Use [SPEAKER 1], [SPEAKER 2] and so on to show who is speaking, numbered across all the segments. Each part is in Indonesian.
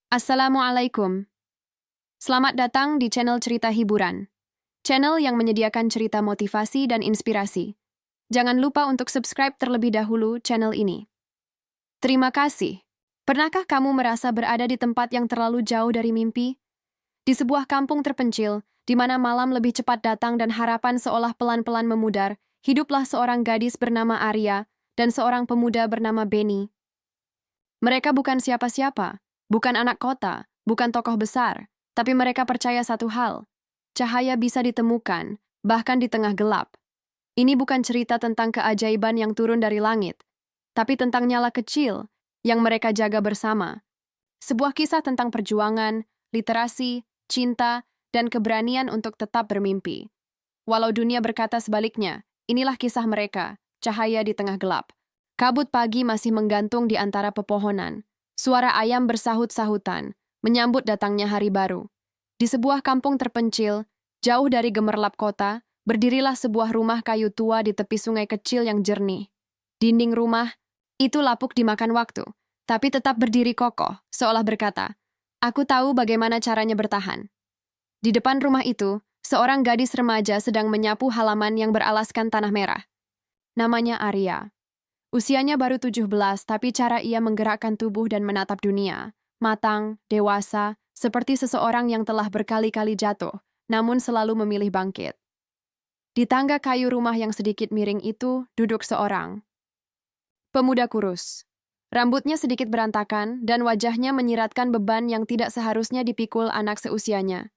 [SPEAKER 1] Assalamualaikum. Selamat datang di channel Cerita Hiburan. Channel yang menyediakan cerita motivasi dan inspirasi. Jangan lupa untuk subscribe terlebih dahulu channel ini. Terima kasih. Pernahkah kamu merasa berada di tempat yang terlalu jauh dari mimpi? Di sebuah kampung terpencil, di mana malam lebih cepat datang dan harapan seolah pelan-pelan memudar, hiduplah seorang gadis bernama Arya dan seorang pemuda bernama Benny. Mereka bukan siapa-siapa, bukan anak kota, bukan tokoh besar, tapi mereka percaya satu hal: cahaya bisa ditemukan, bahkan di tengah gelap. Ini bukan cerita tentang keajaiban yang turun dari langit, tapi tentang nyala kecil yang mereka jaga bersama. Sebuah kisah tentang perjuangan, literasi, cinta, dan keberanian untuk tetap bermimpi. Walau dunia berkata sebaliknya, inilah kisah mereka, cahaya di tengah gelap. Kabut pagi masih menggantung di antara pepohonan. Suara ayam bersahut-sahutan, menyambut datangnya hari baru. Di sebuah kampung terpencil, jauh dari gemerlap kota, berdirilah sebuah rumah kayu tua di tepi sungai kecil yang jernih. Dinding rumah itu lapuk dimakan waktu, tapi tetap berdiri kokoh, seolah berkata, "Aku tahu bagaimana caranya bertahan." Di depan rumah itu, seorang gadis remaja sedang menyapu halaman yang beralaskan tanah merah. Namanya Arya. Usianya baru 17, tapi cara ia menggerakkan tubuh dan menatap dunia, matang, dewasa, seperti seseorang yang telah berkali-kali jatuh, namun selalu memilih bangkit. Di tangga kayu rumah yang sedikit miring itu, duduk seorang pemuda kurus. Rambutnya sedikit berantakan, dan wajahnya menyiratkan beban yang tidak seharusnya dipikul anak seusianya.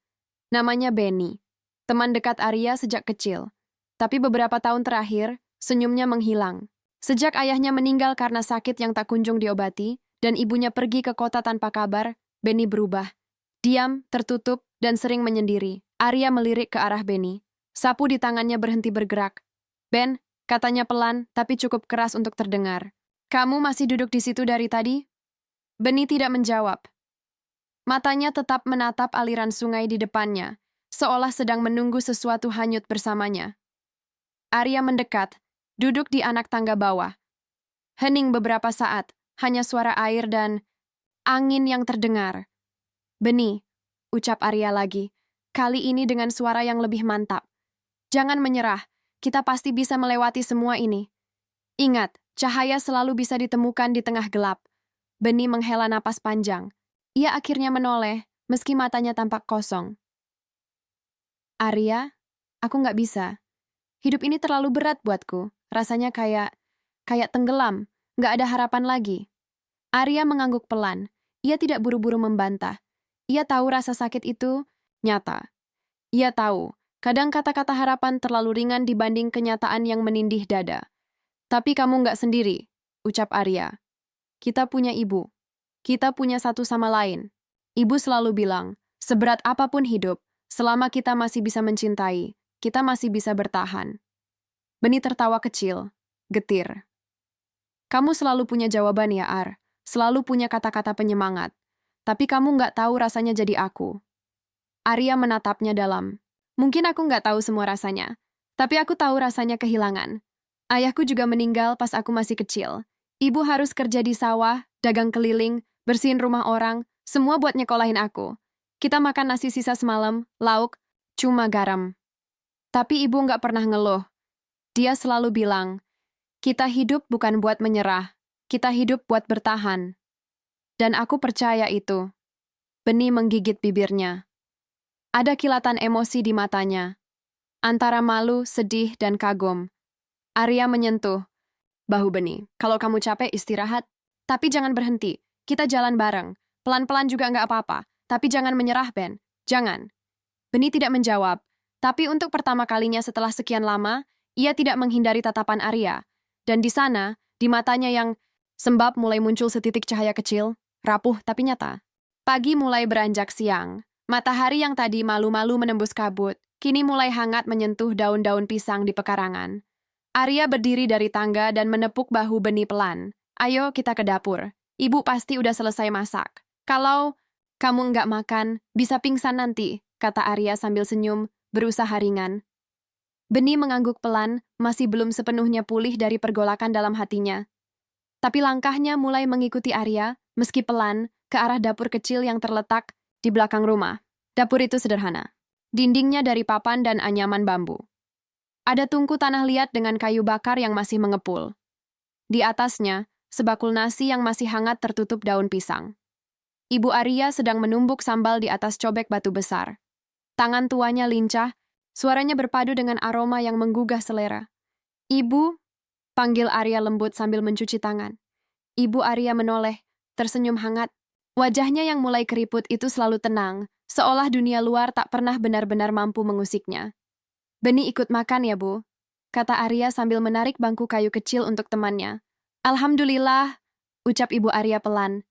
[SPEAKER 1] Namanya Benny, teman dekat Arya sejak kecil. Tapi beberapa tahun terakhir, senyumnya menghilang. Sejak ayahnya meninggal karena sakit yang tak kunjung diobati, dan ibunya pergi ke kota tanpa kabar, Benny berubah. Diam, tertutup, dan sering menyendiri. Arya melirik ke arah Benny. Sapu di tangannya berhenti bergerak. "Ben," katanya pelan, tapi cukup keras untuk terdengar. "Kamu masih duduk di situ dari tadi?" Benny tidak menjawab. Matanya tetap menatap aliran sungai di depannya, seolah sedang menunggu sesuatu hanyut bersamanya. Arya mendekat, duduk di anak tangga bawah. Hening beberapa saat, hanya suara air dan angin yang terdengar. "Benny," ucap Arya lagi, kali ini dengan suara yang lebih mantap. "Jangan menyerah, kita pasti bisa melewati semua ini. Ingat, cahaya selalu bisa ditemukan di tengah gelap." Benny menghela napas panjang. Ia akhirnya menoleh, meski matanya tampak kosong. "Arya, aku nggak bisa. Hidup ini terlalu berat buatku. Rasanya kayak tenggelam, nggak ada harapan lagi." Arya mengangguk pelan. Ia tidak buru-buru membantah. Ia tahu rasa sakit itu nyata. Ia tahu, kadang kata-kata harapan terlalu ringan dibanding kenyataan yang menindih dada. "Tapi kamu nggak sendiri," ucap Arya. "Kita punya ibu. Kita punya satu sama lain. Ibu selalu bilang, seberat apapun hidup, selama kita masih bisa mencintai, kita masih bisa bertahan." Benny tertawa kecil, getir. "Kamu selalu punya jawaban ya, Ar. Selalu punya kata-kata penyemangat. Tapi kamu nggak tahu rasanya jadi aku." Arya menatapnya dalam. "Mungkin aku nggak tahu semua rasanya, tapi aku tahu rasanya kehilangan. Ayahku juga meninggal pas aku masih kecil. Ibu harus kerja di sawah, dagang keliling, bersihin rumah orang, semua buat nyekolahin aku. Kita makan nasi sisa semalam, lauk, cuma garam. Tapi ibu nggak pernah ngeluh. Dia selalu bilang, kita hidup bukan buat menyerah, kita hidup buat bertahan." Dan aku percaya itu. Benny menggigit bibirnya. Ada kilatan emosi di matanya, antara malu, sedih, dan kagum. Arya menyentuh bahu Benny. "Kalau kamu capek, istirahat. Tapi jangan berhenti. Kita jalan bareng. Pelan-pelan juga nggak apa-apa. Tapi jangan menyerah, Ben. Jangan." Benny tidak menjawab. Tapi untuk pertama kalinya setelah sekian lama, ia tidak menghindari tatapan Arya. Dan di sana, di matanya yang sembab mulai muncul setitik cahaya kecil, rapuh tapi nyata. Pagi mulai beranjak siang. Matahari yang tadi malu-malu menembus kabut, kini mulai hangat menyentuh daun-daun pisang di pekarangan. Arya berdiri dari tangga dan menepuk bahu Benny pelan. "Ayo kita ke dapur. Ibu pasti udah selesai masak. Kalau kamu nggak makan, bisa pingsan nanti," kata Arya sambil senyum, berusaha ringan. Benny mengangguk pelan, masih belum sepenuhnya pulih dari pergolakan dalam hatinya. Tapi langkahnya mulai mengikuti Arya, meski pelan, ke arah dapur kecil yang terletak di belakang rumah. Dapur itu sederhana. Dindingnya dari papan dan anyaman bambu. Ada tungku tanah liat dengan kayu bakar yang masih mengepul. Di atasnya, sebakul nasi yang masih hangat tertutup daun pisang. Ibu Arya sedang menumbuk sambal di atas cobek batu besar. Tangan tuanya lincah, suaranya berpadu dengan aroma yang menggugah selera. "Ibu," panggil Arya lembut sambil mencuci tangan. Ibu Arya menoleh, tersenyum hangat. Wajahnya yang mulai keriput itu selalu tenang, seolah dunia luar tak pernah benar-benar mampu mengusiknya. "Beni ikut makan ya, Bu," kata Arya sambil menarik bangku kayu kecil untuk temannya. "Alhamdulillah," ucap Ibu Arya pelan.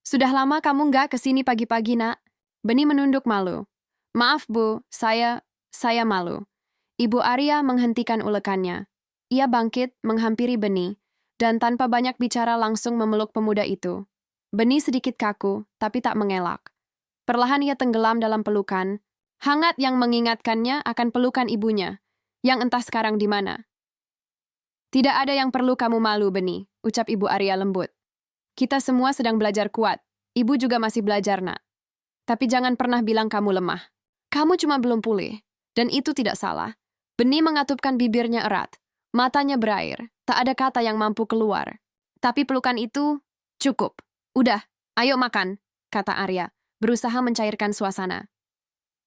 [SPEAKER 1] "Sudah lama kamu nggak kesini pagi-pagi, Nak." Beni menunduk malu. "Maaf, Bu, saya malu." Ibu Arya menghentikan ulekannya. Ia bangkit, menghampiri Beni, dan tanpa banyak bicara langsung memeluk pemuda itu. Beni sedikit kaku, tapi tak mengelak. Perlahan ia tenggelam dalam pelukan, hangat yang mengingatkannya akan pelukan ibunya, yang entah sekarang di mana. "Tidak ada yang perlu kamu malu, Beni," ucap Ibu Arya lembut. "Kita semua sedang belajar kuat. Ibu juga masih belajar, Nak. Tapi jangan pernah bilang kamu lemah. Kamu cuma belum pulih, dan itu tidak salah." Beni mengatupkan bibirnya erat. Matanya berair, tak ada kata yang mampu keluar. Tapi pelukan itu cukup. "Udah, ayo makan," kata Arya, berusaha mencairkan suasana.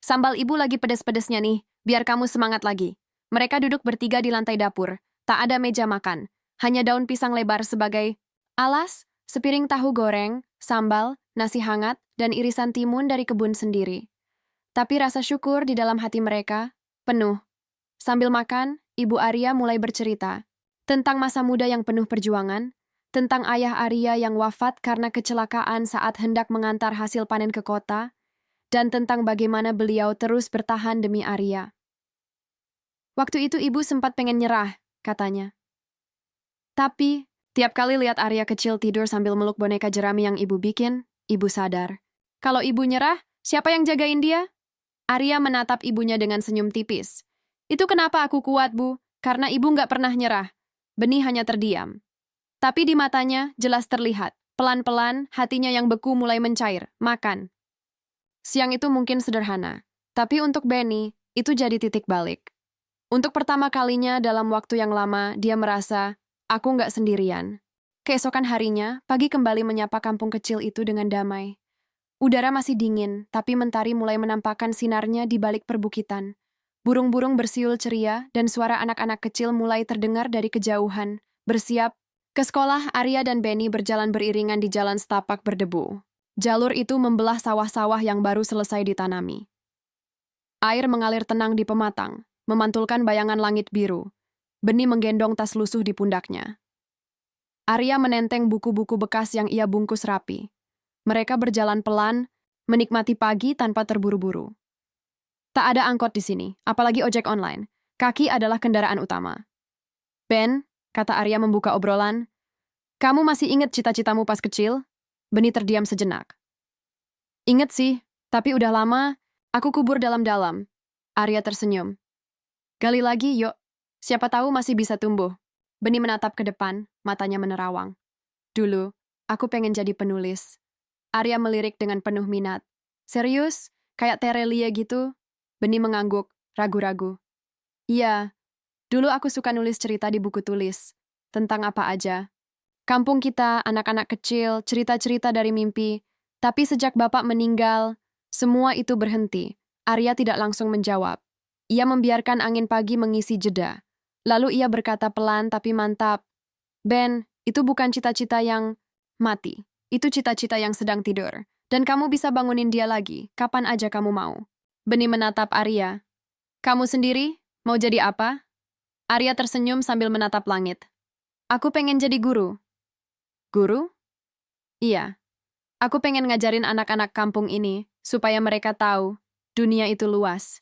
[SPEAKER 1] "Sambal ibu lagi pedes-pedesnya nih, biar kamu semangat lagi." Mereka duduk bertiga di lantai dapur. Tak ada meja makan, hanya daun pisang lebar sebagai alas, sepiring tahu goreng, sambal, nasi hangat, dan irisan timun dari kebun sendiri. Tapi rasa syukur di dalam hati mereka penuh. Sambil makan, Ibu Arya mulai bercerita tentang masa muda yang penuh perjuangan, tentang ayah Arya yang wafat karena kecelakaan saat hendak mengantar hasil panen ke kota, dan tentang bagaimana beliau terus bertahan demi Arya. "Waktu itu ibu sempat pengen nyerah," katanya. "Tapi, tiap kali lihat Arya kecil tidur sambil meluk boneka jerami yang ibu bikin, ibu sadar. Kalau ibu nyerah, siapa yang jagain dia?" Arya menatap ibunya dengan senyum tipis. "Itu kenapa aku kuat, Bu, karena ibu nggak pernah nyerah." Beni hanya terdiam. Tapi di matanya jelas terlihat, pelan-pelan hatinya yang beku mulai mencair, makan. Siang itu mungkin sederhana, tapi untuk Beni, itu jadi titik balik. Untuk pertama kalinya dalam waktu yang lama, dia merasa, aku nggak sendirian. Keesokan harinya, pagi kembali menyapa kampung kecil itu dengan damai. Udara masih dingin, tapi mentari mulai menampakkan sinarnya di balik perbukitan. Burung-burung bersiul ceria, dan suara anak-anak kecil mulai terdengar dari kejauhan, bersiap. Ke sekolah, Arya dan Beni berjalan beriringan di jalan setapak berdebu. Jalur itu membelah sawah-sawah yang baru selesai ditanami. Air mengalir tenang di pematang, memantulkan bayangan langit biru. Beni menggendong tas lusuh di pundaknya. Arya menenteng buku-buku bekas yang ia bungkus rapi. Mereka berjalan pelan, menikmati pagi tanpa terburu-buru. Tak ada angkot di sini, apalagi ojek online. Kaki adalah kendaraan utama. "Ben," kata Arya membuka obrolan, "kamu masih ingat cita-citamu pas kecil?" Beni terdiam sejenak. "Ingat sih, tapi udah lama, aku kubur dalam-dalam." Arya tersenyum. "Gali lagi, yuk. Siapa tahu masih bisa tumbuh." Beni menatap ke depan, matanya menerawang. "Dulu, aku pengen jadi penulis." Arya melirik dengan penuh minat. "Serius? Kayak Terelia gitu?" Beni mengangguk, ragu-ragu. "Iya, dulu aku suka nulis cerita di buku tulis. Tentang apa aja. Kampung kita, anak-anak kecil, cerita-cerita dari mimpi. Tapi sejak bapak meninggal, semua itu berhenti." Arya tidak langsung menjawab. Ia membiarkan angin pagi mengisi jeda. Lalu ia berkata pelan tapi mantap, "Ben, itu bukan cita-cita yang mati. Itu cita-cita yang sedang tidur. Dan kamu bisa bangunin dia lagi, kapan aja kamu mau." Beni menatap Arya. "Kamu sendiri, mau jadi apa?" Arya tersenyum sambil menatap langit. "Aku pengen jadi guru." "Guru?" "Iya. Aku pengen ngajarin anak-anak kampung ini, supaya mereka tahu, dunia itu luas.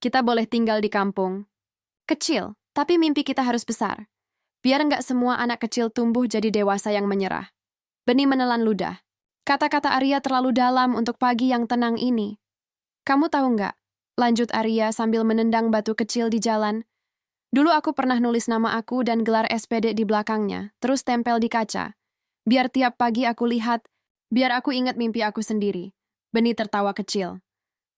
[SPEAKER 1] Kita boleh tinggal di kampung. Kecil, tapi mimpi kita harus besar. Biar nggak semua anak kecil tumbuh jadi dewasa yang menyerah." Beni menelan ludah. Kata-kata Arya terlalu dalam untuk pagi yang tenang ini. "Kamu tahu nggak?" lanjut Arya sambil menendang batu kecil di jalan. "Dulu aku pernah nulis nama aku dan gelar SPD di belakangnya, terus tempel di kaca. Biar tiap pagi aku lihat, Biar aku ingat mimpi aku sendiri. Beni tertawa kecil.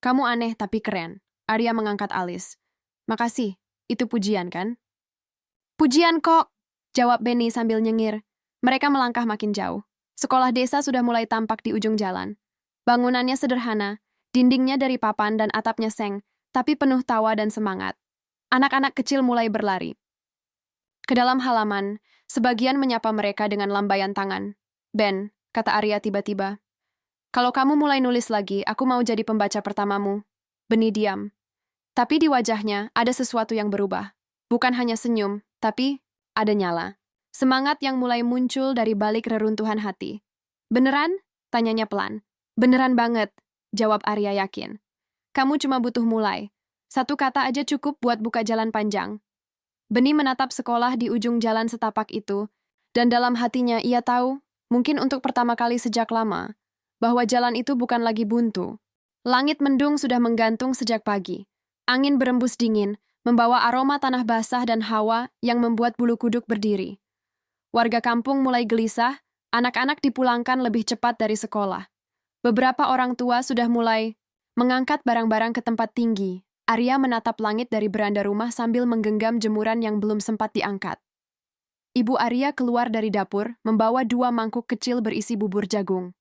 [SPEAKER 1] Kamu aneh tapi keren. Arya mengangkat alis. Makasih, itu pujian kan? Pujian kok, jawab Beni sambil nyengir. Mereka melangkah makin jauh. Sekolah desa sudah mulai tampak di ujung jalan. Bangunannya sederhana, dindingnya dari papan dan atapnya seng, tapi penuh tawa dan semangat. Anak-anak kecil mulai berlari. Ke dalam halaman, sebagian menyapa mereka dengan lambaian tangan. Ben, kata Arya tiba-tiba. Kalau kamu mulai nulis lagi, aku mau jadi pembaca pertamamu. Beni diam. Tapi di wajahnya ada sesuatu yang berubah. Bukan hanya senyum, tapi ada nyala. Semangat yang mulai muncul dari balik reruntuhan hati. Beneran? Tanyanya pelan. Beneran banget, jawab Arya yakin. Kamu cuma butuh mulai. Satu kata aja cukup buat buka jalan panjang. Beni menatap sekolah di ujung jalan setapak itu, dan dalam hatinya ia tahu, mungkin untuk pertama kali sejak lama, bahwa jalan itu bukan lagi buntu. Langit mendung sudah menggantung sejak pagi. Angin berembus dingin, membawa aroma tanah basah dan hawa yang membuat bulu kuduk berdiri. Warga kampung mulai gelisah, anak-anak dipulangkan lebih cepat dari sekolah. Beberapa orang tua sudah mulai mengangkat barang-barang ke tempat tinggi. Arya menatap langit dari beranda rumah sambil menggenggam jemuran yang belum sempat diangkat. Ibu Arya keluar dari dapur, membawa 2 mangkuk kecil berisi bubur jagung.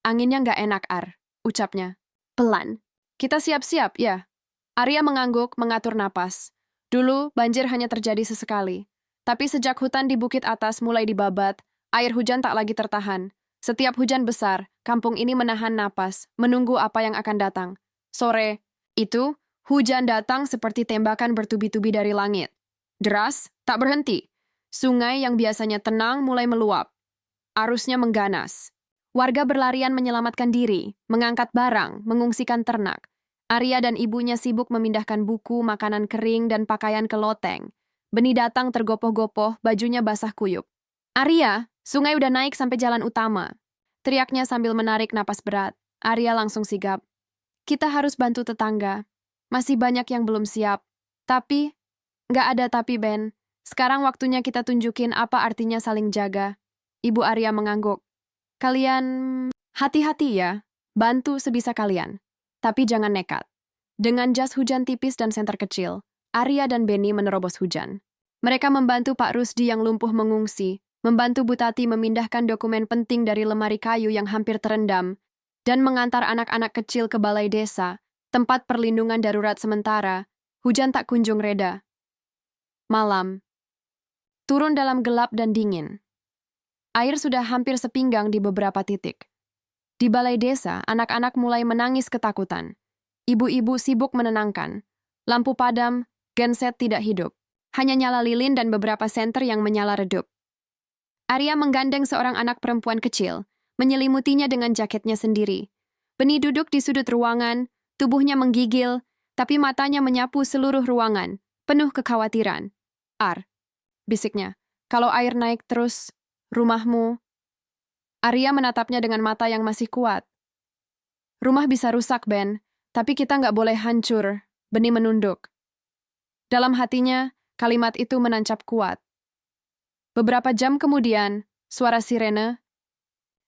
[SPEAKER 1] Anginnya nggak enak, ucapnya. Pelan. Kita siap-siap, ya? Arya mengangguk, mengatur napas. Dulu, banjir hanya terjadi sesekali. Tapi sejak hutan di bukit atas mulai dibabat, air hujan tak lagi tertahan. Setiap hujan besar, kampung ini menahan napas, menunggu apa yang akan datang. Sore itu, hujan datang seperti tembakan bertubi-tubi dari langit. Deras, tak berhenti. Sungai yang biasanya tenang mulai meluap. Arusnya mengganas. Warga berlarian menyelamatkan diri, mengangkat barang, mengungsikan ternak. Arya dan ibunya sibuk memindahkan buku, makanan kering, dan pakaian ke loteng. Beni datang tergopoh-gopoh, bajunya basah kuyup. Arya, sungai udah naik sampai jalan utama. Teriaknya sambil menarik napas berat. Arya langsung sigap. Kita harus bantu tetangga. Masih banyak yang belum siap. Tapi, nggak ada tapi, Ben. Sekarang waktunya kita tunjukin apa artinya saling jaga. Ibu Arya mengangguk. Kalian hati-hati ya, bantu sebisa kalian. Tapi jangan nekat. Dengan jas hujan tipis dan senter kecil, Arya dan Beni menerobos hujan. Mereka membantu Pak Rusdi yang lumpuh mengungsi, membantu Bu Tati memindahkan dokumen penting dari lemari kayu yang hampir terendam, dan mengantar anak-anak kecil ke balai desa, tempat perlindungan darurat sementara. Hujan tak kunjung reda. Malam. Turun dalam gelap dan dingin. Air sudah hampir sepinggang di beberapa titik. Di balai desa, anak-anak mulai menangis ketakutan. Ibu-ibu sibuk menenangkan. Lampu padam, genset tidak hidup. Hanya nyala lilin dan beberapa senter yang menyala redup. Arya menggandeng seorang anak perempuan kecil, menyelimutinya dengan jaketnya sendiri. Beni duduk di sudut ruangan, tubuhnya menggigil, tapi matanya menyapu seluruh ruangan, penuh kekhawatiran. Bisiknya, kalau air naik terus, rumahmu. Arya menatapnya dengan mata yang masih kuat. Rumah bisa rusak, Ben, tapi kita nggak boleh hancur. Beni menunduk. Dalam hatinya, kalimat itu menancap kuat. Beberapa jam kemudian, suara sirene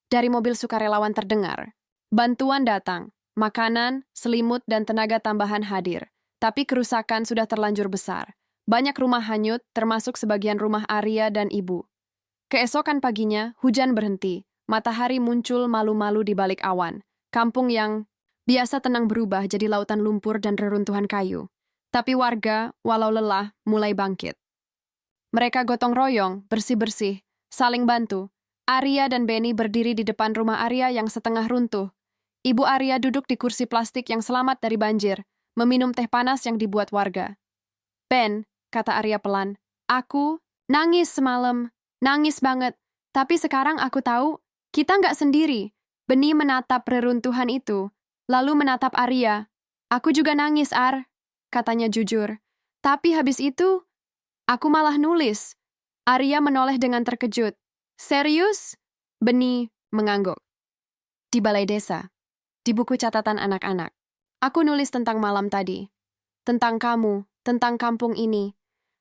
[SPEAKER 1] dari mobil sukarelawan terdengar. Bantuan datang, makanan, selimut, dan tenaga tambahan hadir. Tapi kerusakan sudah terlanjur besar. Banyak rumah hanyut, termasuk sebagian rumah Arya dan ibu. Keesokan paginya, hujan berhenti. Matahari muncul malu-malu di balik awan. Kampung yang biasa tenang berubah jadi lautan lumpur dan reruntuhan kayu. Tapi warga, walau lelah, mulai bangkit. Mereka gotong royong, bersih-bersih, saling bantu. Arya dan Beni berdiri di depan rumah Arya yang setengah runtuh. Ibu Arya duduk di kursi plastik yang selamat dari banjir, meminum teh panas yang dibuat warga. Ben, kata Arya pelan, aku nangis semalam, nangis banget. Tapi sekarang aku tahu, kita nggak sendiri. Beni menatap reruntuhan itu, lalu menatap Arya. Aku juga nangis, katanya jujur. Tapi habis itu, aku malah nulis. Arya menoleh dengan terkejut. Serius? Beni mengangguk. Di balai desa, di buku catatan anak-anak. Aku nulis tentang malam tadi. Tentang kamu, tentang kampung ini.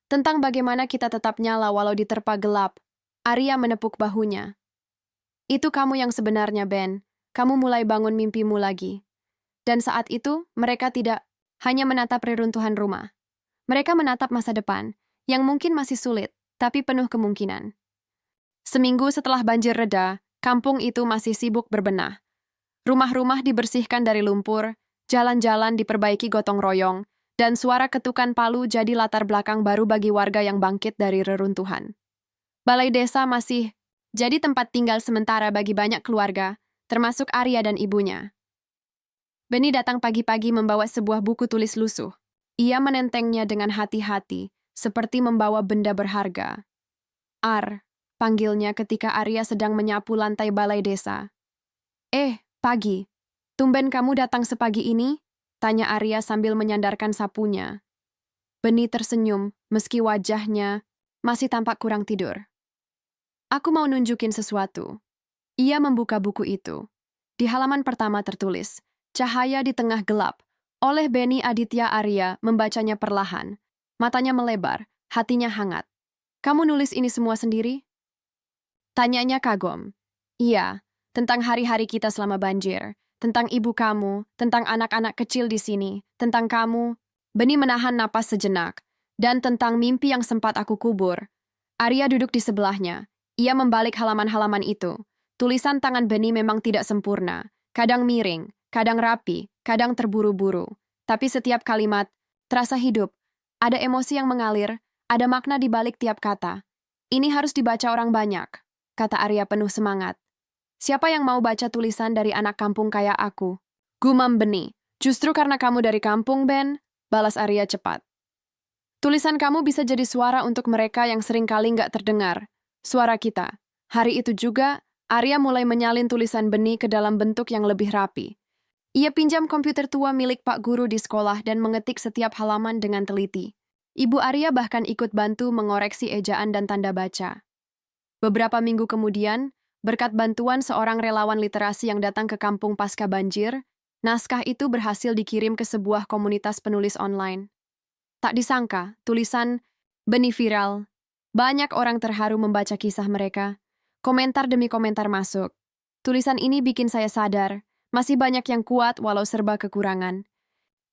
[SPEAKER 1] Tentang bagaimana kita tetap nyala walau diterpa gelap. Arya menepuk bahunya. Itu kamu yang sebenarnya, Ben. Kamu mulai bangun mimpimu lagi. Dan saat itu, mereka tidak hanya menatap reruntuhan rumah. Mereka menatap masa depan, yang mungkin masih sulit, tapi penuh kemungkinan. Seminggu setelah banjir reda, kampung itu masih sibuk berbenah. Rumah-rumah dibersihkan dari lumpur, jalan-jalan diperbaiki gotong royong, dan suara ketukan palu jadi latar belakang baru bagi warga yang bangkit dari reruntuhan. Balai desa masih jadi tempat tinggal sementara bagi banyak keluarga, termasuk Arya dan ibunya. Beni datang pagi-pagi membawa sebuah buku tulis lusuh. Ia menentengnya dengan hati-hati, seperti membawa benda berharga. Ar, panggilnya ketika Arya sedang menyapu lantai balai desa. Pagi. Tumben kamu datang sepagi ini? Tanya Arya sambil menyandarkan sapunya. Beni tersenyum, meski wajahnya masih tampak kurang tidur. Aku mau nunjukin sesuatu. Ia membuka buku itu. Di halaman pertama tertulis, Cahaya di Tengah Gelap, oleh Beni Aditya Arya membacanya perlahan. Matanya melebar, hatinya hangat. Kamu nulis ini semua sendiri? Tanyanya kagum. Iya, tentang hari-hari kita selama banjir, tentang ibu kamu, tentang anak-anak kecil di sini, tentang kamu. Beni menahan napas sejenak, dan tentang mimpi yang sempat aku kubur. Arya duduk di sebelahnya. Ia membalik halaman-halaman itu. Tulisan tangan Beni memang tidak sempurna, kadang miring, kadang rapi, kadang terburu-buru. Tapi setiap kalimat terasa hidup. Ada emosi yang mengalir, ada makna di balik tiap kata. Ini harus dibaca orang banyak, kata Arya penuh semangat. Siapa yang mau baca tulisan dari anak kampung kayak aku? Gumam Beni. Justru karena kamu dari kampung, Ben, balas Arya cepat. Tulisan kamu bisa jadi suara untuk mereka yang seringkali nggak terdengar. Suara kita. Hari itu juga, Arya mulai menyalin tulisan Beni ke dalam bentuk yang lebih rapi. Ia pinjam komputer tua milik Pak Guru di sekolah dan mengetik setiap halaman dengan teliti. Ibu Arya bahkan ikut bantu mengoreksi ejaan dan tanda baca. Beberapa minggu kemudian, berkat bantuan seorang relawan literasi yang datang ke kampung pasca banjir, naskah itu berhasil dikirim ke sebuah komunitas penulis online. Tak disangka, tulisan Beni viral. Banyak orang terharu membaca kisah mereka. Komentar demi komentar masuk. Tulisan ini bikin saya sadar, masih banyak yang kuat walau serba kekurangan.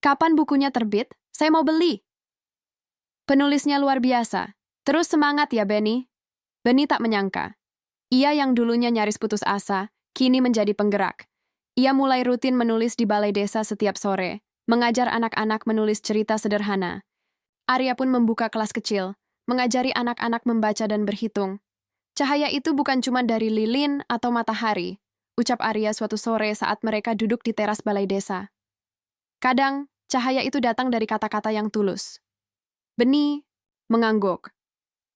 [SPEAKER 1] Kapan bukunya terbit? Saya mau beli. Penulisnya luar biasa. Terus semangat ya, Beni. Beni tak menyangka. Ia yang dulunya nyaris putus asa, kini menjadi penggerak. Ia mulai rutin menulis di balai desa setiap sore, mengajar anak-anak menulis cerita sederhana. Arya pun membuka kelas kecil, mengajari anak-anak membaca dan berhitung. Cahaya itu bukan cuma dari lilin atau matahari, ucap Arya suatu sore saat mereka duduk di teras balai desa. Kadang, cahaya itu datang dari kata-kata yang tulus. Beni mengangguk.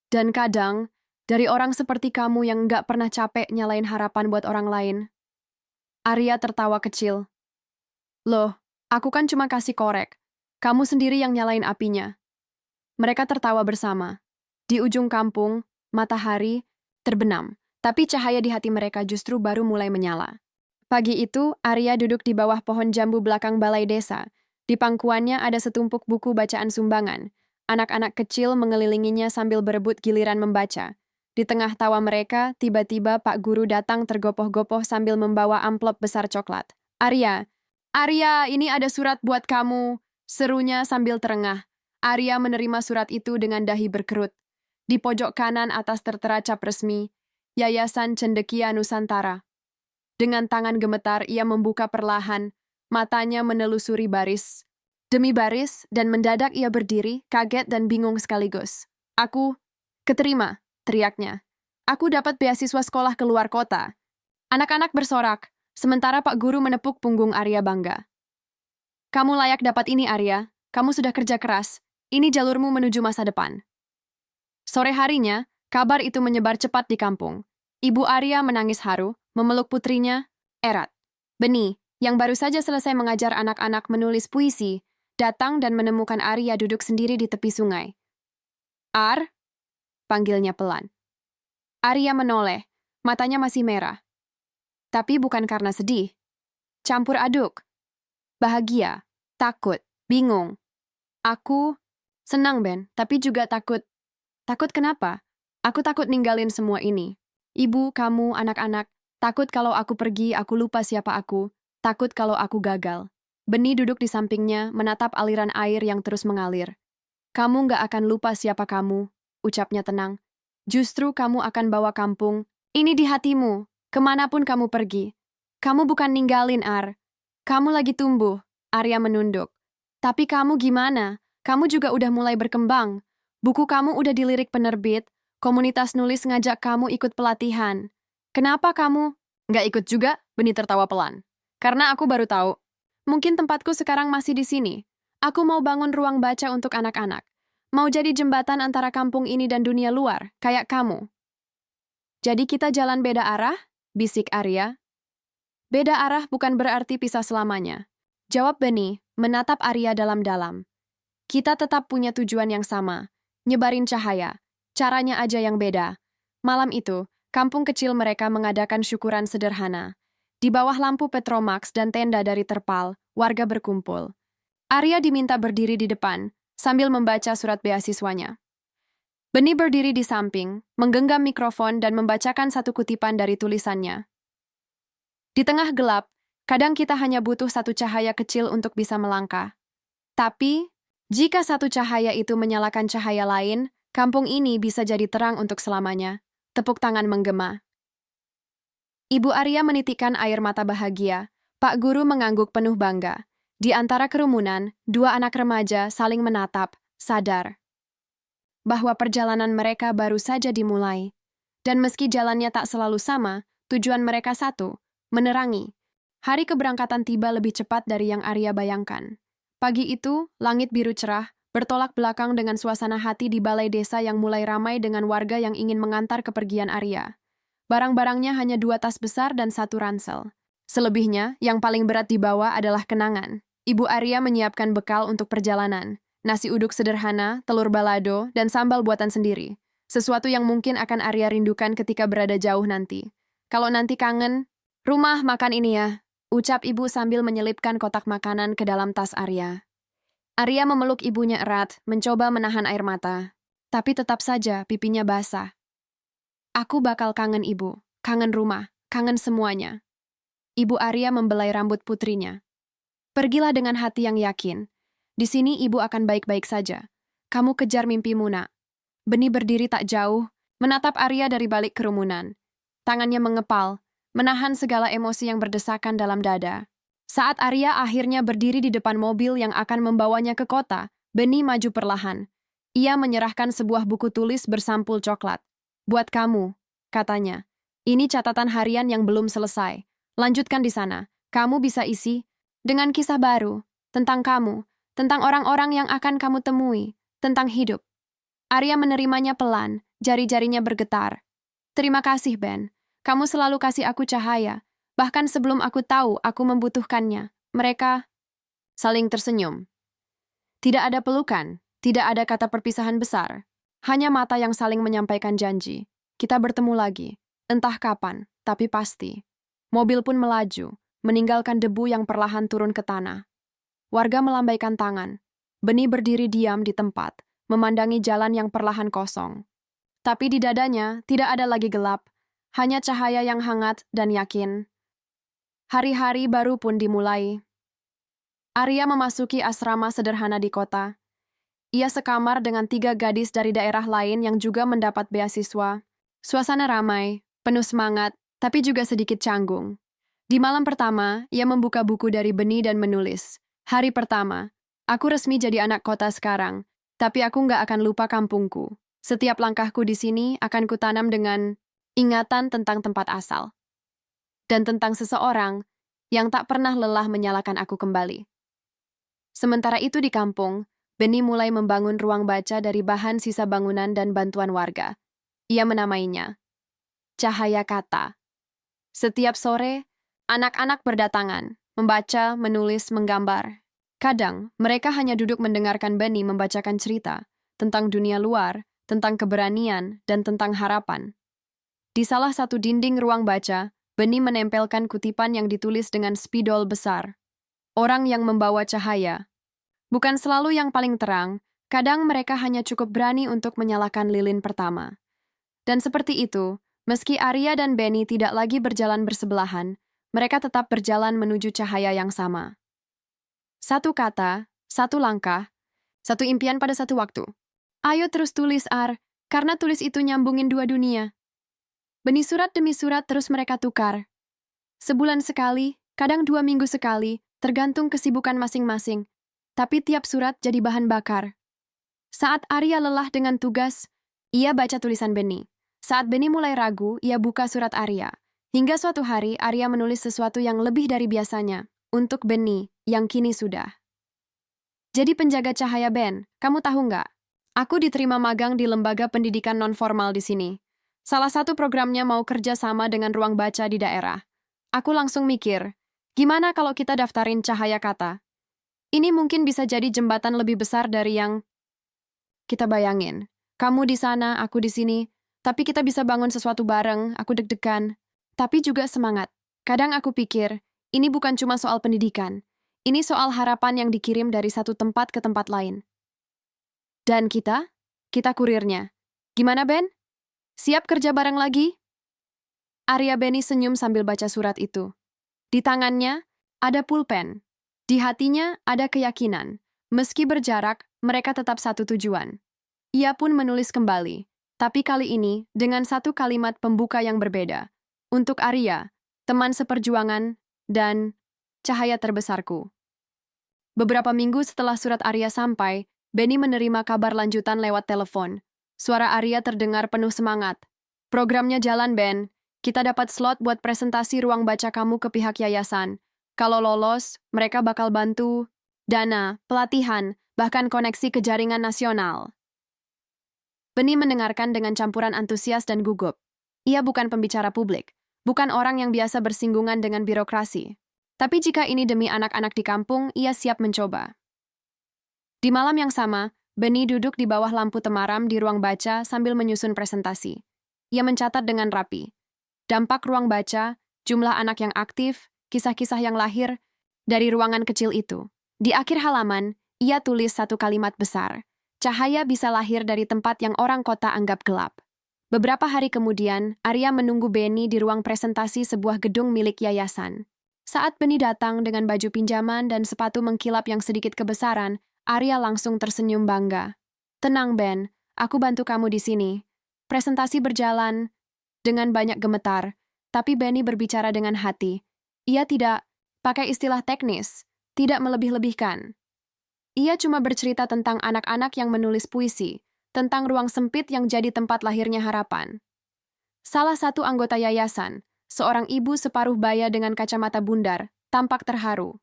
[SPEAKER 1] Dan kadang, dari orang seperti kamu yang nggak pernah capek nyalain harapan buat orang lain. Arya tertawa kecil. Loh, aku kan cuma kasih korek. Kamu sendiri yang nyalain apinya. Mereka tertawa bersama. Di ujung kampung, matahari terbenam, tapi cahaya di hati mereka justru baru mulai menyala. Pagi itu, Arya duduk di bawah pohon jambu belakang balai desa. Di pangkuannya ada setumpuk buku bacaan sumbangan. Anak-anak kecil mengelilinginya sambil berebut giliran membaca. Di tengah tawa mereka, tiba-tiba Pak Guru datang tergopoh-gopoh sambil membawa amplop besar coklat. Arya, ini ada surat buat kamu, serunya sambil terengah. Arya menerima surat itu dengan dahi berkerut. Di pojok kanan atas tertera cap resmi, Yayasan Cendekia Nusantara. Dengan tangan gemetar, ia membuka perlahan, matanya menelusuri baris demi baris, dan mendadak ia berdiri, kaget dan bingung sekaligus. Aku keterima, teriaknya. Aku dapat beasiswa sekolah ke luar kota. Anak-anak bersorak, sementara Pak Guru menepuk punggung Arya bangga. Kamu layak dapat ini, Arya. Kamu sudah kerja keras. Ini jalurmu menuju masa depan. Sore harinya, kabar itu menyebar cepat di kampung. Ibu Arya menangis haru, memeluk putrinya, Erat. Beni, yang baru saja selesai mengajar anak-anak menulis puisi, datang dan menemukan Arya duduk sendiri di tepi sungai. Ar? Panggilnya pelan. Arya menoleh, matanya masih merah. Tapi bukan karena sedih. Campur aduk. Bahagia, takut, bingung. Aku senang, Ben, tapi juga takut. Takut kenapa? Aku takut ninggalin semua ini. Ibu, kamu, anak-anak. Takut kalau aku pergi, aku lupa siapa aku. Takut kalau aku gagal. Beni duduk di sampingnya, menatap aliran air yang terus mengalir. Kamu nggak akan lupa siapa kamu, ucapnya tenang. Justru kamu akan bawa kampung. Ini di hatimu, kemanapun kamu pergi. Kamu bukan ninggalin, Ar. Kamu lagi tumbuh, Arya menunduk. Tapi kamu gimana? Kamu juga udah mulai berkembang. Buku kamu udah dilirik penerbit, komunitas nulis ngajak kamu ikut pelatihan. Kenapa kamu nggak ikut juga? Beni tertawa pelan. Karena aku baru tahu. Mungkin tempatku sekarang masih di sini. Aku mau bangun ruang baca untuk anak-anak. Mau jadi jembatan antara kampung ini dan dunia luar, kayak kamu. Jadi kita jalan beda arah? Bisik Arya. Beda arah bukan berarti pisah selamanya. Jawab Beni, menatap Arya dalam-dalam. Kita tetap punya tujuan yang sama. Nyebarin cahaya. Caranya aja yang beda. Malam itu, kampung kecil mereka mengadakan syukuran sederhana. Di bawah lampu Petromax dan tenda dari terpal, warga berkumpul. Arya diminta berdiri di depan, sambil membaca surat beasiswanya. Beni berdiri di samping, menggenggam mikrofon dan membacakan satu kutipan dari tulisannya. Di tengah gelap, kadang kita hanya butuh satu cahaya kecil untuk bisa melangkah. Tapi, jika satu cahaya itu menyalakan cahaya lain, kampung ini bisa jadi terang untuk selamanya. Tepuk tangan menggema. Ibu Arya menitikkan air mata bahagia. Pak Guru mengangguk penuh bangga. Di antara kerumunan, dua anak remaja saling menatap, sadar bahwa perjalanan mereka baru saja dimulai. Dan meski jalannya tak selalu sama, tujuan mereka satu, menerangi. Hari keberangkatan tiba lebih cepat dari yang Arya bayangkan. Pagi itu, langit biru cerah, bertolak belakang dengan suasana hati di balai desa yang mulai ramai dengan warga yang ingin mengantar kepergian Arya. Barang-barangnya hanya 2 tas besar dan 1 ransel. Selebihnya, yang paling berat dibawa adalah kenangan. Ibu Arya menyiapkan bekal untuk perjalanan. Nasi uduk sederhana, telur balado, dan sambal buatan sendiri. Sesuatu yang mungkin akan Arya rindukan ketika berada jauh nanti. Kalau nanti kangen, rumah makan ini ya, ucap ibu sambil menyelipkan kotak makanan ke dalam tas Arya. Arya memeluk ibunya erat, mencoba menahan air mata. Tapi tetap saja pipinya basah. Aku bakal kangen ibu, kangen rumah, kangen semuanya. Ibu Arya membelai rambut putrinya. Pergilah dengan hati yang yakin. Di sini ibu akan baik-baik saja. Kamu kejar mimpimu, nak. Beni berdiri tak jauh, menatap Arya dari balik kerumunan. Tangannya mengepal, menahan segala emosi yang berdesakan dalam dada. Saat Arya akhirnya berdiri di depan mobil yang akan membawanya ke kota, Beni maju perlahan. Ia menyerahkan sebuah buku tulis bersampul coklat. Buat kamu, katanya. Ini catatan harian yang belum selesai. Lanjutkan di sana. Kamu bisa isi dengan kisah baru, tentang kamu, tentang orang-orang yang akan kamu temui, tentang hidup. Arya menerimanya pelan, jari-jarinya bergetar. Terima kasih, Ben. Kamu selalu kasih aku cahaya. Bahkan sebelum aku tahu aku membutuhkannya. Mereka saling tersenyum. Tidak ada pelukan, tidak ada kata perpisahan besar. Hanya mata yang saling menyampaikan janji. Kita bertemu lagi. Entah kapan, tapi pasti. Mobil pun melaju, meninggalkan debu yang perlahan turun ke tanah. Warga melambaikan tangan. Beni berdiri diam di tempat, memandangi jalan yang perlahan kosong. Tapi di dadanya tidak ada lagi gelap, hanya cahaya yang hangat dan yakin. Hari-hari baru pun dimulai. Arya memasuki asrama sederhana di kota. Ia sekamar dengan 3 gadis dari daerah lain yang juga mendapat beasiswa. Suasana ramai, penuh semangat, tapi juga sedikit canggung. Di malam pertama, ia membuka buku dari Beni dan menulis. Hari pertama, aku resmi jadi anak kota sekarang, tapi aku nggak akan lupa kampungku. Setiap langkahku di sini akan kutanam dengan ingatan tentang tempat asal. Dan tentang seseorang yang tak pernah lelah menyalakan aku kembali. Sementara itu di kampung, Beni mulai membangun ruang baca dari bahan sisa bangunan dan bantuan warga. Ia menamainya Cahaya Kata. Setiap sore, anak-anak berdatangan, membaca, menulis, menggambar. Kadang, mereka hanya duduk mendengarkan Beni membacakan cerita tentang dunia luar, tentang keberanian, dan tentang harapan. Di salah satu dinding ruang baca, Beni menempelkan kutipan yang ditulis dengan spidol besar. Orang yang membawa cahaya. Bukan selalu yang paling terang, kadang mereka hanya cukup berani untuk menyalakan lilin pertama. Dan seperti itu, Meski Arya dan Benny tidak lagi berjalan bersebelahan, mereka tetap berjalan menuju cahaya yang sama. Satu kata, satu langkah, satu impian pada satu waktu. Ayo terus tulis, Ar, karena tulis itu nyambungin dua dunia. Benih surat demi surat terus mereka tukar. Sebulan sekali, kadang 2 minggu sekali, tergantung kesibukan masing-masing. Tapi tiap surat jadi bahan bakar. Saat Arya lelah dengan tugas, ia baca tulisan Benny. Saat Benny mulai ragu, ia buka surat Arya. Hingga suatu hari, Arya menulis sesuatu yang lebih dari biasanya. Untuk Benny, yang kini sudah. Jadi penjaga cahaya, Ben, kamu tahu nggak? Aku diterima magang di lembaga pendidikan non-formal di sini. Salah satu programnya mau kerja sama dengan ruang baca di daerah. Aku langsung mikir, gimana kalau kita daftarin cahaya kata? Ini mungkin bisa jadi jembatan lebih besar dari yang kita bayangin. Kamu di sana, aku di sini. Tapi kita bisa bangun sesuatu bareng, aku deg-degan. Tapi juga semangat. Kadang aku pikir, ini bukan cuma soal pendidikan. Ini soal harapan yang dikirim dari satu tempat ke tempat lain. Dan kita kurirnya. Gimana, Ben? Siap kerja bareng lagi? Arya Benny senyum sambil baca surat itu. Di tangannya ada pulpen. Di hatinya ada keyakinan. Meski berjarak, mereka tetap satu tujuan. Ia pun menulis kembali, tapi kali ini dengan satu kalimat pembuka yang berbeda. Untuk Arya, teman seperjuangan, dan cahaya terbesarku. Beberapa minggu setelah surat Arya sampai, Benny menerima kabar lanjutan lewat telepon. Suara Arya terdengar penuh semangat. Programnya jalan, Ben. Kita dapat slot buat presentasi ruang baca kamu ke pihak yayasan. Kalau lolos, mereka bakal bantu dana, pelatihan, bahkan koneksi ke jaringan nasional. Benny mendengarkan dengan campuran antusias dan gugup. Ia bukan pembicara publik, bukan orang yang biasa bersinggungan dengan birokrasi. Tapi jika ini demi anak-anak di kampung, ia siap mencoba. Di malam yang sama, Benny duduk di bawah lampu temaram di ruang baca sambil menyusun presentasi. Ia mencatat dengan rapi. Dampak ruang baca, jumlah anak yang aktif, kisah-kisah yang lahir dari ruangan kecil itu. Di akhir halaman, ia tulis satu kalimat besar. Cahaya bisa lahir dari tempat yang orang kota anggap gelap. Beberapa hari kemudian, Arya menunggu Benny di ruang presentasi sebuah gedung milik yayasan. Saat Benny datang dengan baju pinjaman dan sepatu mengkilap yang sedikit kebesaran, Arya langsung tersenyum bangga. Tenang, Ben, aku bantu kamu di sini. Presentasi berjalan dengan banyak gemetar, tapi Benny berbicara dengan hati. Ia tidak pakai istilah teknis, tidak melebih-lebihkan. Ia cuma bercerita tentang anak-anak yang menulis puisi, tentang ruang sempit yang jadi tempat lahirnya harapan. Salah satu anggota yayasan, seorang ibu separuh baya dengan kacamata bundar, tampak terharu.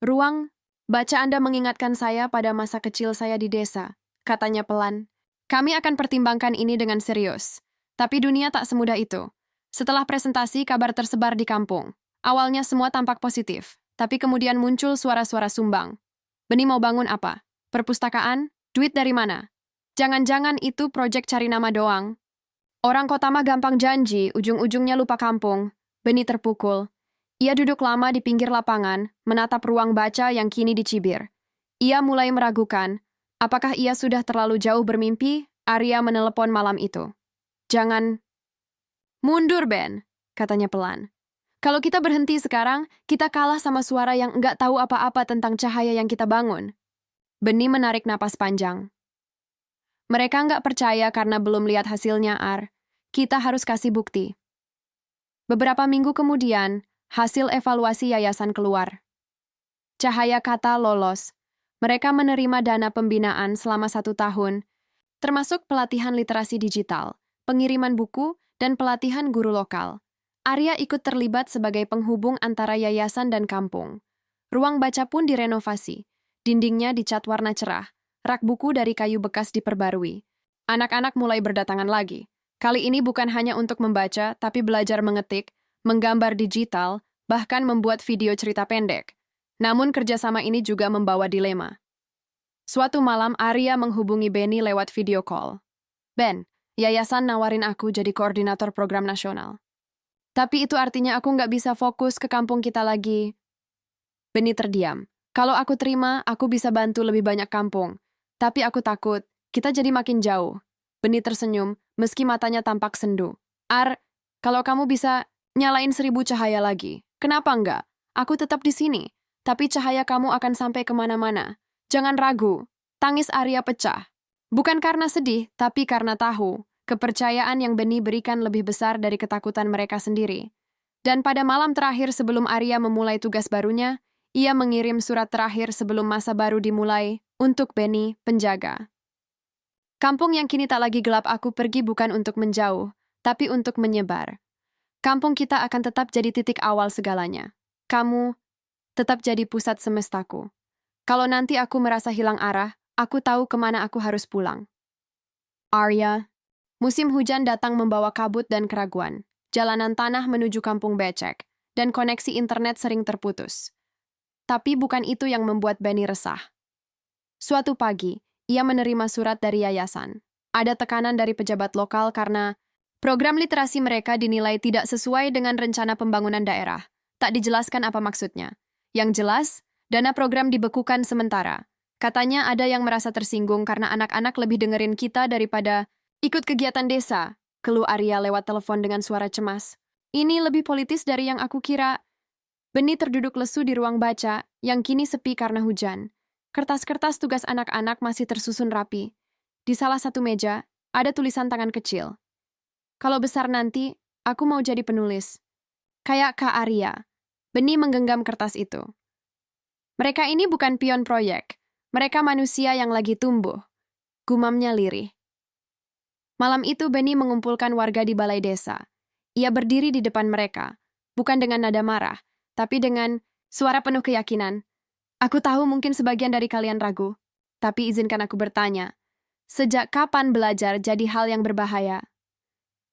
[SPEAKER 1] Ruang baca Anda mengingatkan saya pada masa kecil saya di desa, katanya pelan. Kami akan pertimbangkan ini dengan serius. Tapi dunia tak semudah itu. Setelah presentasi, kabar tersebar di kampung. Awalnya semua tampak positif, tapi kemudian muncul suara-suara sumbang. Benny mau bangun apa? Perpustakaan? Duit dari mana? Jangan-jangan itu proyek cari nama doang. Orang kota mah gampang janji, ujung-ujungnya lupa kampung. Benny terpukul. Ia duduk lama di pinggir lapangan, menatap ruang baca yang kini dicibir. Ia mulai meragukan, apakah ia sudah terlalu jauh bermimpi? Arya menelepon malam itu. Jangan mundur, Ben, katanya pelan. Kalau kita berhenti sekarang, kita kalah sama suara yang enggak tahu apa-apa tentang cahaya yang kita bangun. Benny menarik napas panjang. Mereka enggak percaya karena belum lihat hasilnya, Ar. Kita harus kasih bukti. Beberapa minggu kemudian, hasil evaluasi yayasan keluar. Cahaya kata lolos. Mereka menerima dana pembinaan selama 1 tahun, termasuk pelatihan literasi digital, pengiriman buku, dan pelatihan guru lokal. Arya ikut terlibat sebagai penghubung antara yayasan dan kampung. Ruang baca pun direnovasi. Dindingnya dicat warna cerah. Rak buku dari kayu bekas diperbarui. Anak-anak mulai berdatangan lagi. Kali ini bukan hanya untuk membaca, tapi belajar mengetik, menggambar digital, bahkan membuat video cerita pendek. Namun kerjasama ini juga membawa dilema. Suatu malam, Arya menghubungi Benny lewat video call. Ben, yayasan nawarin aku jadi koordinator program nasional. Tapi itu artinya aku nggak bisa fokus ke kampung kita lagi. Benny terdiam. Kalau aku terima, aku bisa bantu lebih banyak kampung. Tapi aku takut, kita jadi makin jauh. Benny tersenyum, meski matanya tampak sendu. Ar, Kalau kamu bisa nyalain 1000 cahaya lagi, kenapa enggak? Aku tetap di sini, tapi cahaya kamu akan sampai kemana-mana. Jangan ragu. Tangis Arya pecah. Bukan karena sedih, tapi karena tahu, kepercayaan yang Benny berikan lebih besar dari ketakutan mereka sendiri. Dan pada malam terakhir sebelum Arya memulai tugas barunya, ia mengirim surat terakhir sebelum masa baru dimulai untuk Benny, penjaga. Kampung yang kini tak lagi gelap, aku pergi bukan untuk menjauh, tapi untuk menyebar. Kampung kita akan tetap jadi titik awal segalanya. Kamu tetap jadi pusat semestaku. Kalau nanti aku merasa hilang arah, aku tahu kemana aku harus pulang. Arya. Musim hujan datang membawa kabut dan keraguan. Jalanan tanah menuju kampung becek, dan koneksi internet sering terputus. Tapi bukan itu yang membuat Benny resah. Suatu pagi, ia menerima surat dari yayasan. Ada tekanan dari pejabat lokal karena program literasi mereka dinilai tidak sesuai dengan rencana pembangunan daerah. Tak dijelaskan apa maksudnya. Yang jelas, dana program dibekukan sementara. Katanya ada yang merasa tersinggung karena anak-anak lebih dengerin kita daripada ikut kegiatan desa, keluh Arya lewat telepon dengan suara cemas. Ini lebih politis dari yang aku kira. Benny terduduk lesu di ruang baca, yang kini sepi karena hujan. Kertas-kertas tugas anak-anak masih tersusun rapi. Di salah satu meja, ada tulisan tangan kecil. Kalau besar nanti, aku mau jadi penulis. Kayak Kak Arya. Benny menggenggam kertas itu. Mereka ini bukan pion proyek. Mereka manusia yang lagi tumbuh. Gumamnya lirih. Malam itu Benny mengumpulkan warga di balai desa. Ia berdiri di depan mereka, bukan dengan nada marah, tapi dengan suara penuh keyakinan. Aku tahu mungkin sebagian dari kalian ragu, tapi izinkan aku bertanya. Sejak kapan belajar jadi hal yang berbahaya?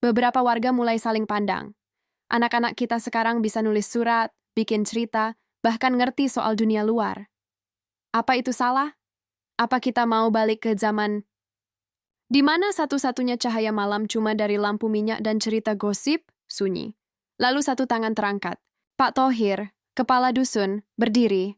[SPEAKER 1] Beberapa warga mulai saling pandang. Anak-anak kita sekarang bisa nulis surat, bikin cerita, bahkan ngerti soal dunia luar. Apa itu salah? Apa kita mau balik ke zaman di mana satu-satunya cahaya malam cuma dari lampu minyak dan cerita gosip? Sunyi. Lalu satu tangan terangkat. Pak Thohir, kepala dusun, berdiri.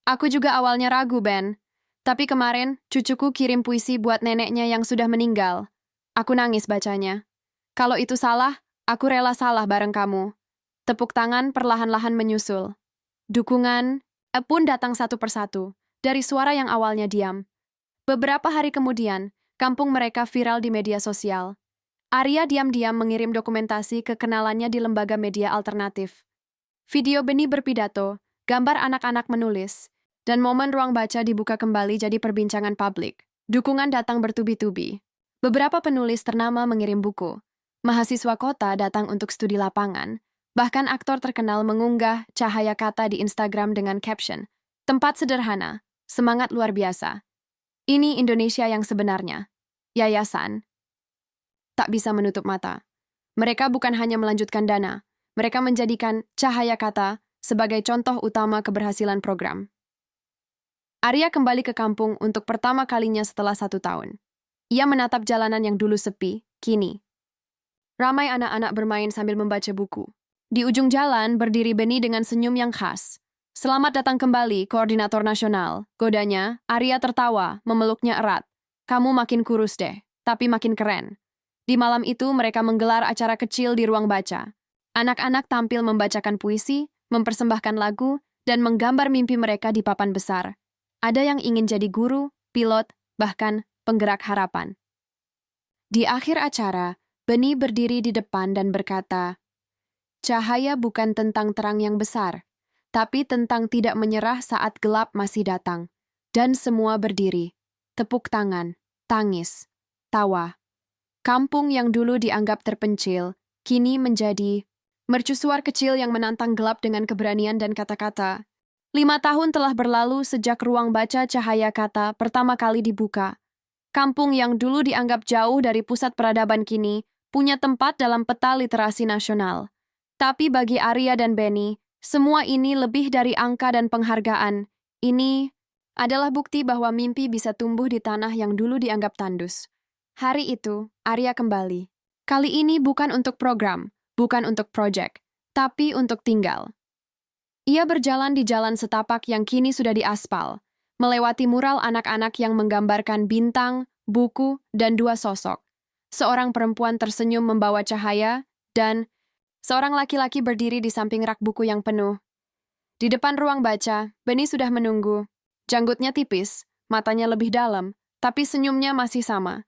[SPEAKER 1] Aku juga awalnya ragu, Ben. Tapi kemarin, cucuku kirim puisi buat neneknya yang sudah meninggal. Aku nangis bacanya. Kalau itu salah, aku rela salah bareng kamu. Tepuk tangan perlahan-lahan menyusul. Dukungan pun datang satu persatu, dari suara yang awalnya diam. Beberapa hari kemudian, kampung mereka viral di media sosial. Arya diam-diam mengirim dokumentasi ke kenalannya di lembaga media alternatif. Video Benny berpidato, gambar anak-anak menulis, dan momen ruang baca dibuka kembali jadi perbincangan publik. Dukungan datang bertubi-tubi. Beberapa penulis ternama mengirim buku. Mahasiswa kota datang untuk studi lapangan. Bahkan aktor terkenal mengunggah cahaya kata di Instagram dengan caption, "Tempat sederhana, semangat luar biasa." Ini Indonesia yang sebenarnya. Yayasan tak bisa menutup mata. Mereka bukan hanya melanjutkan dana, mereka menjadikan cahaya kata sebagai contoh utama keberhasilan program. Arya kembali ke kampung untuk pertama kalinya setelah 1 tahun. Ia menatap jalanan yang dulu sepi, kini ramai anak-anak bermain sambil membaca buku. Di ujung jalan berdiri Benny dengan senyum yang khas. "Selamat datang kembali, koordinator nasional." Godanya, Arya tertawa, memeluknya erat. "Kamu makin kurus deh, tapi makin keren." Di malam itu mereka menggelar acara kecil di ruang baca. Anak-anak tampil membacakan puisi, mempersembahkan lagu, dan menggambar mimpi mereka di papan besar. Ada yang ingin jadi guru, pilot, bahkan penggerak harapan. Di akhir acara, Benny berdiri di depan dan berkata, "Cahaya bukan tentang terang yang besar, tapi tentang tidak menyerah saat gelap masih datang." Dan semua berdiri, tepuk tangan, tangis, tawa. Kampung yang dulu dianggap terpencil, kini menjadi mercusuar kecil yang menantang gelap dengan keberanian dan kata-kata. 5 tahun telah berlalu sejak ruang baca cahaya kata pertama kali dibuka. Kampung yang dulu dianggap jauh dari pusat peradaban kini punya tempat dalam peta literasi nasional. Tapi bagi Arya dan Benny, semua ini lebih dari angka dan penghargaan. Ini adalah bukti bahwa mimpi bisa tumbuh di tanah yang dulu dianggap tandus. Hari itu, Arya kembali. Kali ini bukan untuk program, bukan untuk proyek, tapi untuk tinggal. Ia berjalan di jalan setapak yang kini sudah diaspal, melewati mural anak-anak yang menggambarkan bintang, buku, dan 2 sosok. Seorang perempuan tersenyum membawa cahaya, dan Seorang laki-laki berdiri di samping rak buku yang penuh. Di depan ruang baca, Benny sudah menunggu. Janggutnya tipis, matanya lebih dalam, tapi senyumnya masih sama.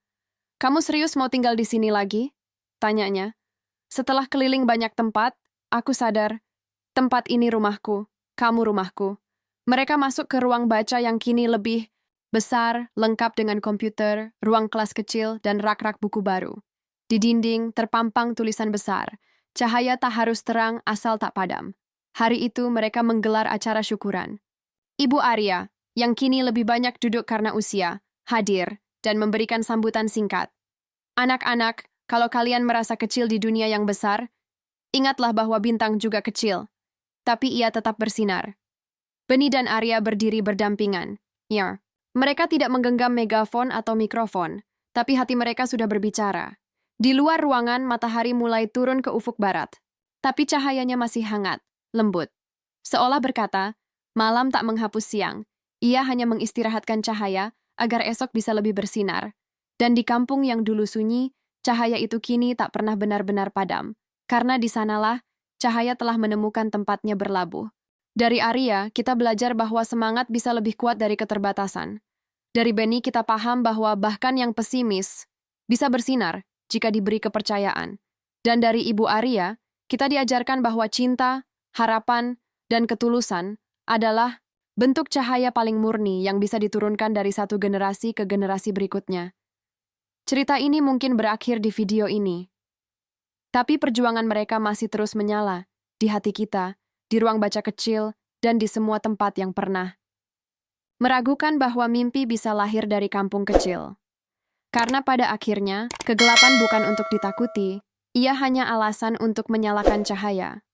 [SPEAKER 1] "Kamu serius mau tinggal di sini lagi?" tanyanya. "Setelah keliling banyak tempat, aku sadar, tempat ini rumahku, kamu rumahku." Mereka masuk ke ruang baca yang kini lebih besar, lengkap dengan komputer, ruang kelas kecil, dan rak-rak buku baru. Di dinding terpampang tulisan besar, "Cahaya tak harus terang asal tak padam." Hari itu mereka menggelar acara syukuran. Ibu Arya, yang kini lebih banyak duduk karena usia, hadir dan memberikan sambutan singkat. "Anak-anak, kalau kalian merasa kecil di dunia yang besar, ingatlah bahwa bintang juga kecil, tapi ia tetap bersinar." Benny dan Arya berdiri berdampingan. Ya, mereka tidak menggenggam megafon atau mikrofon, tapi hati mereka sudah berbicara. Di luar ruangan, matahari mulai turun ke ufuk barat, tapi cahayanya masih hangat, lembut. Seolah berkata, malam tak menghapus siang, ia hanya mengistirahatkan cahaya agar esok bisa lebih bersinar. Dan di kampung yang dulu sunyi, cahaya itu kini tak pernah benar-benar padam, karena di sanalah cahaya telah menemukan tempatnya berlabuh. Dari Arya, kita belajar bahwa semangat bisa lebih kuat dari keterbatasan. Dari Benny, kita paham bahwa bahkan yang pesimis bisa bersinar jika diberi kepercayaan. Dan dari Ibu Arya, kita diajarkan bahwa cinta, harapan, dan ketulusan adalah bentuk cahaya paling murni yang bisa diturunkan dari satu generasi ke generasi berikutnya. Cerita ini mungkin berakhir di video ini, tapi perjuangan mereka masih terus menyala di hati kita, di ruang baca kecil, dan di semua tempat yang pernah meragukan bahwa mimpi bisa lahir dari kampung kecil. Karena pada akhirnya, kegelapan bukan untuk ditakuti, ia hanya alasan untuk menyalakan cahaya.